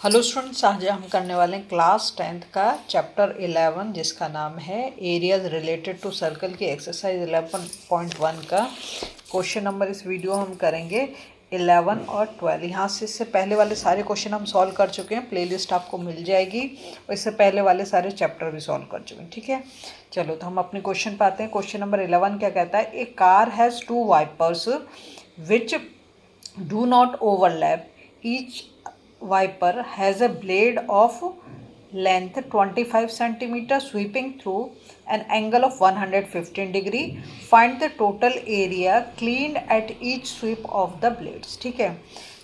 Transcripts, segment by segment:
Hello students, आज हम करने वाले हैं क्लास 10th का चैप्टर 11 जिसका नाम है एरियाज रिलेटेड टू सर्कल की एक्सरसाइज 11.1 का क्वेश्चन नंबर। इस वीडियो हम करेंगे 11 और 12। यहाँ से इससे पहले वाले सारे क्वेश्चन हम सॉल्व कर चुके हैं, प्लेलिस्ट आपको मिल जाएगी, और इससे पहले वाले सारे चैप्टर भी सॉल्व कर चुके हैं। ठीक है, चलो तो हम अपने क्वेश्चन पे आते हैं। क्वेश्चन नंबर 11 क्या कहता है? A car has 2 wipers which do not overlap. Each wiper has a blade of length 25 centimeter sweeping through an angle of 115 degree. Find the total area cleaned at each sweep of the blades. ठीक है,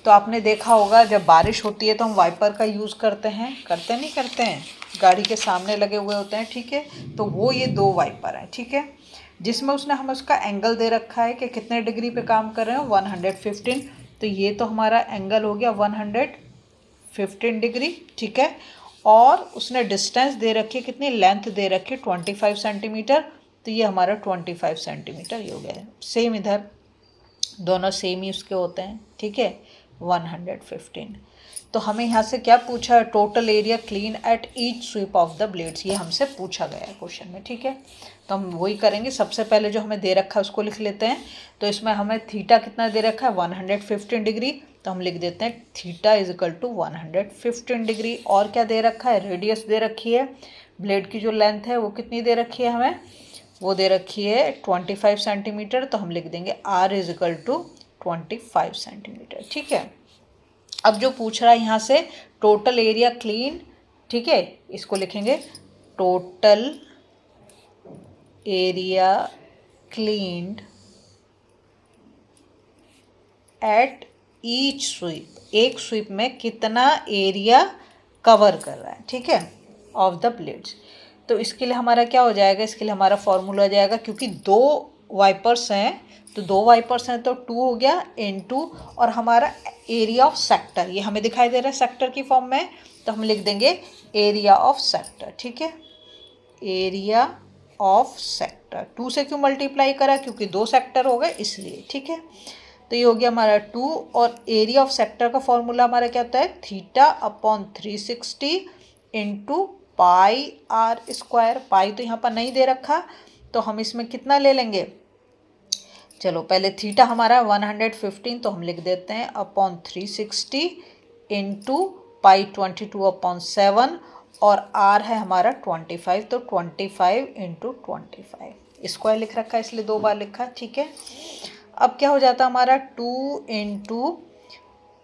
तो आपने देखा होगा जब बारिश होती है तो हम वाइपर का यूज़ करते हैं, नहीं करते हैं, गाड़ी के सामने लगे हुए होते हैं। ठीक है, तो वो ये 2 वाइपर हैं। ठीक है, जिसमें उसने हमें उसका एंगल दे रखा है कि कितने डिग्री पे काम कर रहे हैं, 115। तो ये तो हमारा एंगल हो गया 115 डिग्री। ठीक है, और उसने डिस्टेंस दे रखी है, कितनी लेंथ दे रखी है, 25 सेंटीमीटर। तो ये हमारा 25 सेंटीमीटर ये हो गया है। सेम इधर दोनों सेम ही उसके होते हैं। ठीक है, 115। तो हमें यहाँ से क्या पूछा है? Total area clean at each sweep of the blades, ये हमसे पूछा गया है क्वेश्चन में। ठीक है, तो हम वही करेंगे। सबसे पहले जो हमें दे रखा है उसको लिख लेते हैं। तो इसमें हमें थीटा कितना दे रखा है? 115 डिग्री। तो हम लिख देते हैं theta is equal to 115 degree. और क्या दे रखा है? रेडियस दे रखी है, ब्लेड की जो लेंथ है वो कितनी दे रखी है हमें? वो दे रखी है 25 सेंटीमीटर। तो हम लिख देंगे R is equal to 25 centimetre. ठीक है, अब जो पूछ रहा है यहाँ से टोटल एरिया क्लीन, ठीक है, इसको लिखेंगे total area cleaned at each sweep, एक स्वीप में कितना एरिया कवर कर रहा है। ठीक है, ऑफ द ब्लेड्स। तो इसके लिए हमारा क्या हो जाएगा? इसके लिए हमारा फॉर्मूला हो जाएगा, क्योंकि 2 वाइपर्स हैं तो 2 वाइपर्स हैं तो 2 हो गया इनटू, और हमारा एरिया ऑफ सेक्टर ये हमें दिखाई दे रहा है सेक्टर की फॉर्म में, तो हम लिख देंगे एरिया ऑफ सेक्टर। ठीक है, एरिया ऑफ सेक्टर 2 से क्यों मल्टीप्लाई करा? क्योंकि 2 सेक्टर हो गए इसलिए। ठीक है, तो ये हो गया हमारा 2, और एरिया ऑफ सेक्टर का फॉर्मूला हमारा क्या होता है? Theta upon 360 into pi are square. Pi तो यहाँ पर नहीं दे रखा, तो हम इसमें कितना ले लेंगे? चलो पहले थीटा हमारा 115, तो हम लिख देते हैं अपॉन 360 इंटू पाई 22 अपॉन 7, और आर है हमारा 25, तो 25 इंटू 25 स्क्वायर लिख रखा है, इसलिए 2 बार लिखा। ठीक है, अब क्या हो जाता है हमारा 2 इंटू,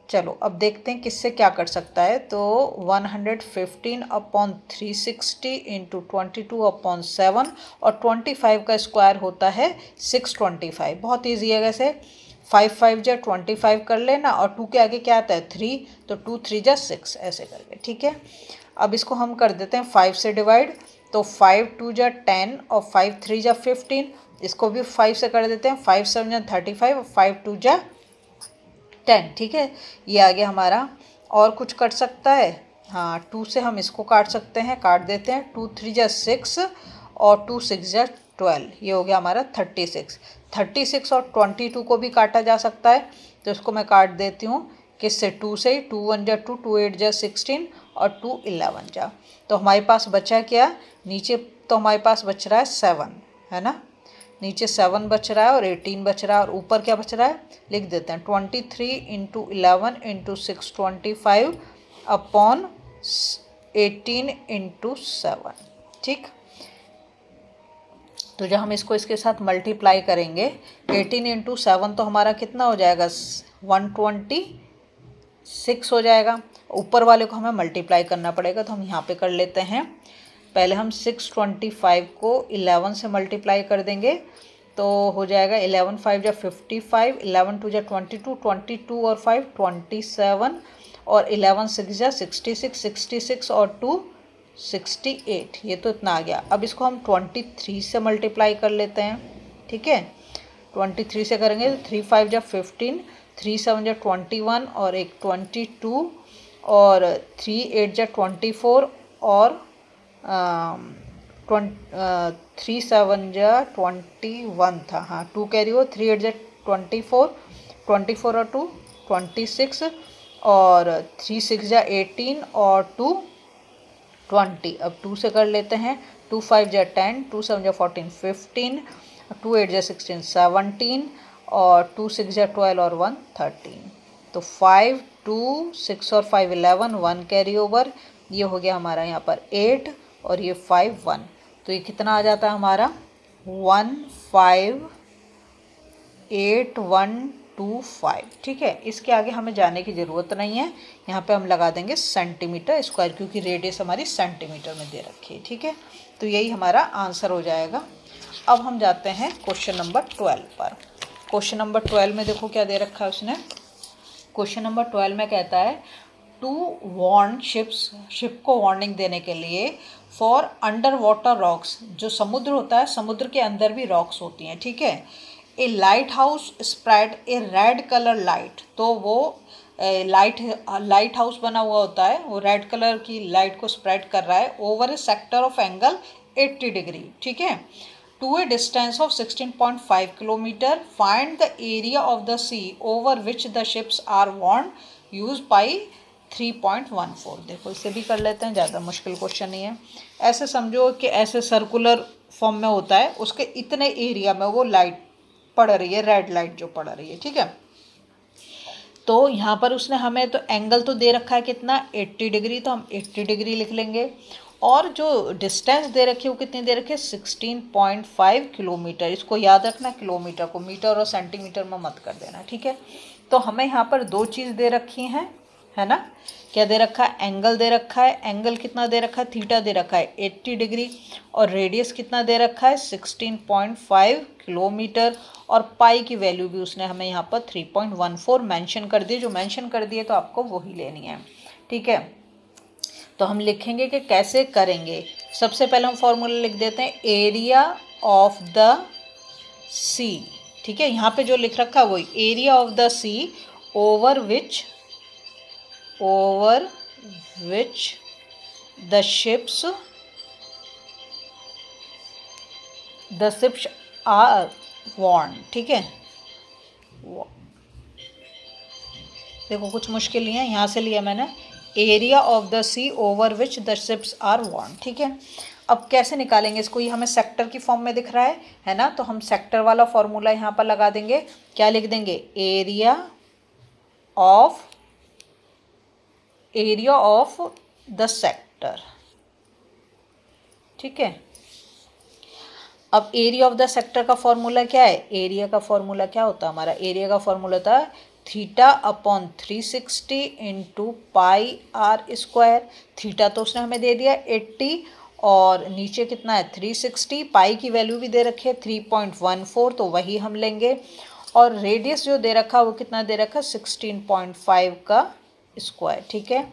चलो अब देखते हैं किससे क्या कर सकता है। तो 115 अपॉन 360 इंटू 22 अपॉन 7, और 25 का स्क्वायर होता है 625। बहुत ईजी है वैसे, 5 5 जा 25 कर लेना, और 2 के आगे क्या आता है? 3, तो 2 3 जा 6 ऐसे करके। ठीक है, अब इसको हम कर देते हैं 5 से डिवाइड। तो 5 2 जा 10 और 5 3 जा 15, इसको भी 5 से कर देते हैं। 5 7 जा 35 और 5 2 जा 10। ठीक है, ये आ गया हमारा। और कुछ कट सकता है? हाँ, 2 से हम इसको काट सकते हैं, काट देते हैं। 2 3 जा 6 और 2 6 जा 12, ये हो गया हमारा 36। 36 और 22 को भी काटा जा सकता है, तो इसको मैं काट देती हूँ। किससे? 2 से। 2 1 जा 2, 2 8 जा 16 और 2 11 जा। तो हमारे पास बचा क्या नीचे? तो हमारे पास बच रहा है 7, है ना, नीचे 7 बच रहा है और 18 बच रहा है, और ऊपर क्या बच रहा है? लिख देते हैं 23 इंटू 11 इंटू 625 अपॉन 18 इंटू 7। ठीक, तो जब हम इसको इसके साथ मल्टीप्लाई करेंगे 18 इंटू 7, तो हमारा कितना हो जाएगा? 126 हो जाएगा। ऊपर वाले को हमें मल्टीप्लाई करना पड़ेगा, तो हम यहाँ पे कर लेते हैं। पहले हम 625 को 11 से मल्टीप्लाई कर देंगे, तो हो जाएगा 11 5 जा 55, 11 2 जा 22, 22 और 5 27, और 11 6 जा 66, 66 और 2 68, ये तो इतना आ गया। अब इसको हम 23 से मल्टीप्लाई कर लेते हैं। ठीक है, 23 से करेंगे तो 3 5 जा 15, 3 7 जा 21 और एक 22, और 3 8 जा 24, और 3 7 जा 21 था। हाँ, 2 कैरी हो, 3 8 जा 24, 24 और 2 26, और 3 6 जा 18 और 2 20। अब 2 से कर लेते हैं, 2 5 जा 10, 2 7 जा 14 15, 2 8 जा 16 17 और 2 6 जा 12 और 1 13। तो 5 2 6 और 5 11, 1 कैरी ओवर, ये हो गया हमारा यहाँ पर 8 और ये 5 1। तो ये कितना आ जाता है हमारा 1 5 8 1 2 5। ठीक है, इसके आगे हमें जाने की ज़रूरत नहीं है। यहाँ पे हम लगा देंगे सेंटीमीटर स्क्वायर, क्योंकि रेडियस हमारी सेंटीमीटर में दे रखी है। ठीक है, तो यही हमारा आंसर हो जाएगा। अब हम जाते हैं क्वेश्चन नंबर 12 पर। क्वेश्चन नंबर 12 में देखो क्या दे रखा है उसने। क्वेश्चन नंबर 12 में कहता है टू वार्न शिप्स, शिप को वार्निंग देने के लिए फॉर अंडर वाटर रॉक्स, जो समुद्र होता है समुद्र के अंदर भी रॉक्स होती हैं। ठीक है, a lighthouse spread a red colour light, तो वो लाइट हाउस बना हुआ होता है, वो रेड कलर की लाइट को स्प्रेड कर रहा है over a sector of angle 80 degree. ठीक है, to a distance of 16.5 kilometre, find the area of the sea over which the ships are warned use by 3.14। देखो इसे भी कर लेते हैं, ज़्यादा मुश्किल क्वेश्चन नहीं है। ऐसे समझो कि ऐसे सर्कुलर फॉर्म में होता है, उसके इतने एरिया में वो लाइट पड़ रही है, रेड लाइट जो पड़ रही है। ठीक है, तो यहाँ पर उसने हमें तो एंगल तो दे रखा है कितना 80 डिग्री, तो हम 80 डिग्री लिख लेंगे। और जो डिस्टेंस दे रखी है वो कितनी दे रखी है 16.5 किलोमीटर। इसको याद रखना, किलोमीटर को मीटर और सेंटीमीटर में मत कर देना। ठीक है, तो हमें यहाँ पर दो चीज़ दे रखी हैं, है ना। क्या दे रखा है, एंगल दे रखा है। एंगल कितना दे रखा है, थीटा दे रखा है 80 डिग्री, और रेडियस कितना दे रखा है 16.5 किलोमीटर, और पाई की वैल्यू भी उसने हमें यहाँ पर 3.14 मेंशन कर दी। जो मेंशन कर दिए तो आपको वही लेनी है। ठीक है, तो हम लिखेंगे कि कैसे करेंगे। सबसे पहले हम फॉर्मूला लिख देते हैं, एरिया ऑफ द सी। ठीक है, यहाँ पे जो लिख रखा है वही, area of the sea over which the ships are warned. ठीक है, देखो कुछ मुश्किल नहीं है, यहाँ से लिया मैंने, area of the sea over which the ships are warned. ठीक है, अब कैसे निकालेंगे इसको, ये हमें सेक्टर की फॉर्म में दिख रहा है ना, तो हम सेक्टर वाला फॉर्मूला यहाँ पर लगा देंगे। क्या लिख देंगे, एरिया ऑफ द सेक्टर। ठीक है, अब एरिया ऑफ द सेक्टर का फॉर्मूला क्या है, एरिया का फॉर्मूला क्या होता है हमारा, एरिया का फॉर्मूला था theta upon 360 into pi are square. Theta तो उसने हमें दे दिया 80, और नीचे कितना है 360, पाई की वैल्यू भी दे रखी है 3.14, तो वही हम लेंगे। और रेडियस जो दे रखा वो कितना दे रखा 16.5 का स्क्वायर। ठीक है,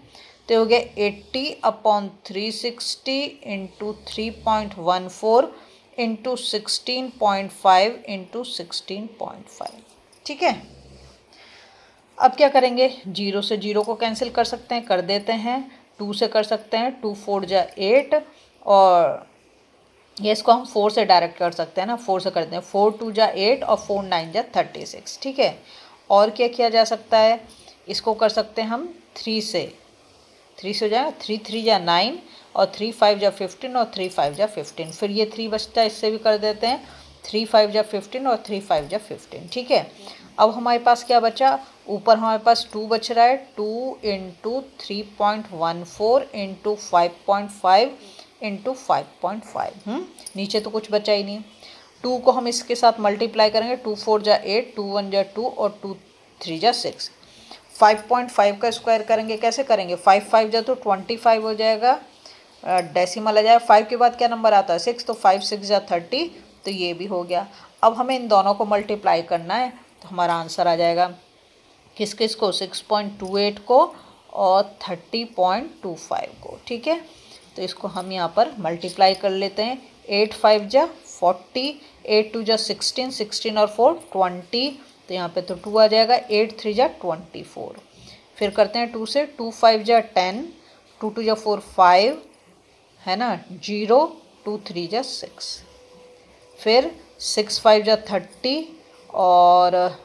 तो हो गया 80 अपॉन 360 इंटू 3.14 इंटू 16.5 इंटू 16.5। ठीक है, अब क्या करेंगे, 0 से 0 को कैंसिल कर सकते हैं, कर देते हैं। 2 से कर सकते हैं, 2 4 जा 8, और ये इसको हम 4 से डायरेक्ट कर सकते हैं ना, 4 से करते हैं, 4 2 जा 8 और 4 9 जा 36। ठीक है, और क्या किया जा सकता है, इसको कर सकते हैं हम 3 से हो जाएगा, 3 3 जा 9 और 3 5 जा 15 और 3 5 जा 15। फिर ये 3 बचता है, इससे भी कर देते हैं, 3 5 जा 15 और 3 5 जा 15। ठीक है, अब हमारे पास क्या बचा, ऊपर हमारे पास 2 बच रहा है, 2 इंटू 3.14 इंटू 5.5 इंटू 5.5। नीचे तो कुछ बचा ही नहीं। 2 को हम इसके साथ मल्टीप्लाई करेंगे, 2 4 जा 8, 2 1 जा 2 और 2 3 जा 6। 5.5 का स्क्वायर करेंगे, कैसे करेंगे, 5 5 जा तो 25 हो जाएगा, डेसिमल आ जाएगा। 5 के बाद क्या नंबर आता है 6, तो 5 6 जा 30, तो ये भी हो गया। अब हमें इन दोनों को मल्टीप्लाई करना है, तो हमारा आंसर आ जाएगा किस किस को, 6.28 को और 30.25 को। ठीक है, तो इसको हम यहाँ पर मल्टीप्लाई कर लेते हैं। 8 5 जा 40, 8 2 जा 16, 16 और 4 20, तो यहाँ पे तो 2 आ जाएगा। 8 3 जा 24। फिर करते हैं 2 से, 2 5 जा 10, 2 2 जा 4 5, है ना, 0 2 3 जा 6। फिर 6 5 जा 30 और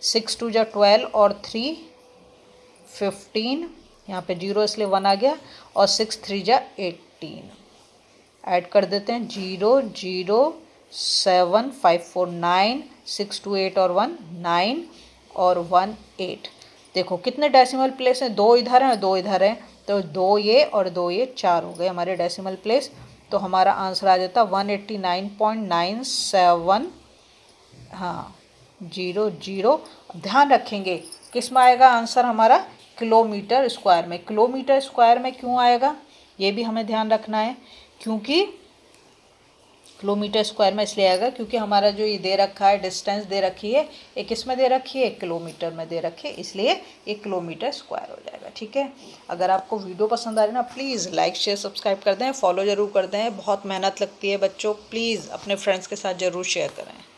6 2 जा 12 और 3 15, यहाँ पे 0 इसलिए 1 आ गया, और 6 3 जा 18। ऐड कर देते हैं, 0 0 7 5 4 9, 6 2 8 और 1 9 और 1 8। देखो कितने डेसिमल प्लेस हैं, 2 इधर हैं 2 इधर हैं, तो 2 ये और 2 ये 4 हो गए हमारे डेसिमल प्लेस। तो हमारा आंसर आ जाता 189.97। हाँ 0 ध्यान रखेंगे किस में आएगा आंसर हमारा, किलोमीटर स्क्वायर में। किलोमीटर स्क्वायर में क्यों आएगा ये भी हमें ध्यान रखना है, क्योंकि किलोमीटर स्क्वायर में इसलिए आएगा क्योंकि हमारा जो ये दे रखा है डिस्टेंस दे रखी है, एक किस में दे रखी है, एक किलोमीटर में दे रखी है, इसलिए एक किलोमीटर स्क्वायर हो जाएगा। ठीक है, अगर आपको वीडियो पसंद आ रही है ना, प्लीज़ लाइक शेयर सब्सक्राइब कर दें, फॉलो ज़रूर कर दें, बहुत मेहनत लगती है बच्चों, प्लीज़ अपने फ्रेंड्स के साथ ज़रूर शेयर करें।